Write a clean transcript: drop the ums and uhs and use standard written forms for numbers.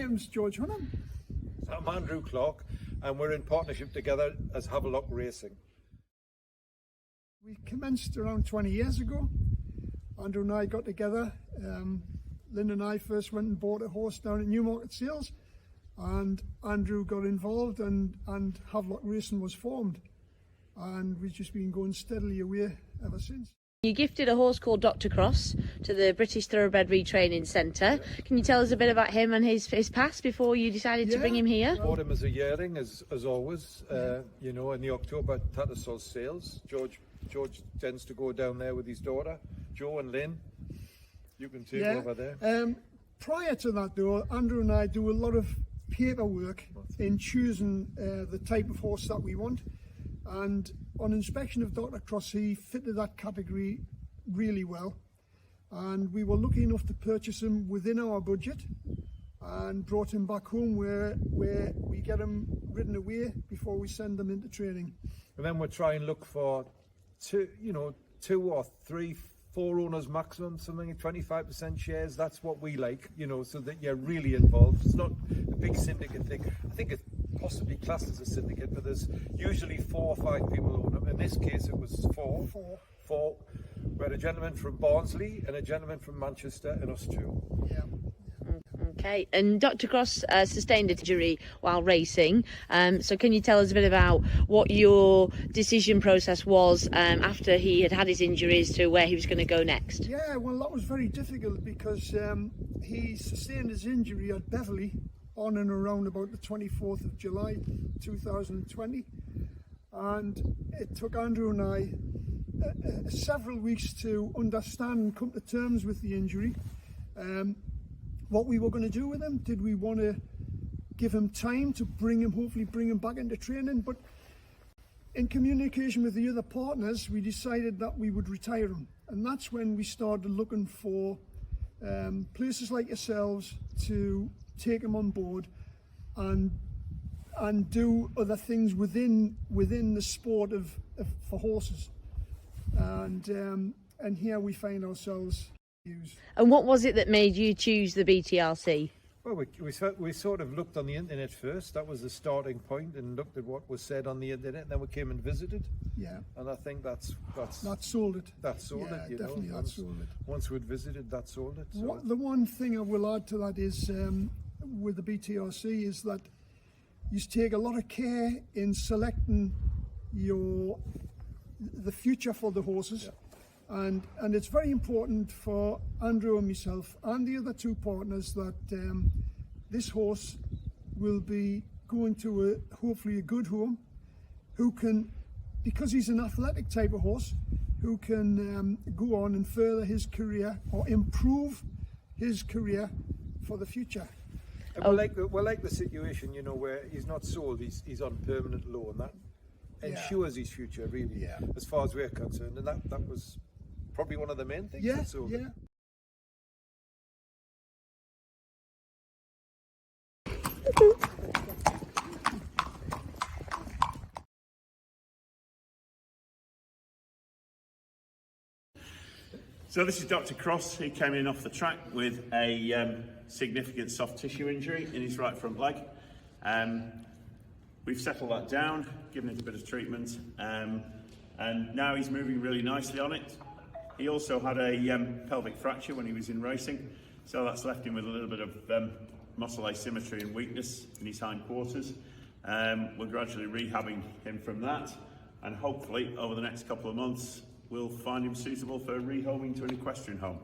name's George Hunnam. I'm Andrew Clark, and we're in partnership together as Havelock Racing. We commenced around 20 years ago. Andrew and I got together. Lynn and I first went and bought a horse down at Newmarket Sales, and Andrew got involved, and Havelock Racing was formed, and we've just been going steadily away ever since. You gifted a horse called Doctor Cross to the British Thoroughbred Retraining Centre. Yeah. Can you tell us a bit about him and his past before you decided to bring him here? Bought him as a yearling, as always. You know, in the October Tattersall sales. George tends to go down there with his daughter, Jo and Lynn. You can take over there. Prior to that, though, Andrew and I do a lot of paperwork in choosing the type of horse that we want. And on inspection of Dr. Cross, he fitted that category really well. And we were lucky enough to purchase him within our budget and brought him back home where we get him ridden away before we send him into training. And then we'll try and look for two or three, 4 owners maximum, something 25% shares. That's what we like, so that you're really involved. It's not a big syndicate thing. I think it's possibly classed as a syndicate, but there's usually 4 or 5 people who own them. In this case, it was four. We had a gentleman from Barnsley and a gentleman from Manchester, and us 2. Yeah. Okay, and Dr. Cross sustained an injury while racing, so can you tell us a bit about what your decision process was after he had his injuries to where he was going to go next? Yeah, well, that was very difficult because he sustained his injury at Beverley on and around about the 24th of July 2020, and it took Andrew and I several weeks to understand and come to terms with the injury. What we were going to do with him. Did we want to give him time to hopefully bring him back into training? But in communication with the other partners, we decided that we would retire him. And that's when we started looking for places like yourselves to take him on board and do other things within the sport for horses. And here we find ourselves. And what was it that made you choose the BTRC? Well, we sort of looked on the internet first. That was the starting point, and looked at what was said on the internet. And then we came and visited. Yeah. And I think that sold it. That sold it. Definitely that sold it. Once we'd visited, that sold it. So. The one thing I will add to that is with the BTRC is that you take a lot of care in selecting the future for the horses. Yeah. And it's very important for Andrew and myself and the other 2 partners that this horse will be going to hopefully a good home, who can, because he's an athletic type of horse, who can go on and further his career or improve his career for the future. And we're like the situation, where he's not sold, he's on permanent loan. That ensures his future, really, as far as we're concerned. And that was probably one of the main things. Yeah. So this is Dr. Cross. He came in off the track with a significant soft tissue injury in his right front leg. We've settled that down, given it a bit of treatment, and now he's moving really nicely on it. He also had a pelvic fracture when he was in racing, so that's left him with a little bit of muscle asymmetry and weakness in his hindquarters. We're gradually rehabbing him from that, and hopefully over the next couple of months we'll find him suitable for rehoming to an equestrian home.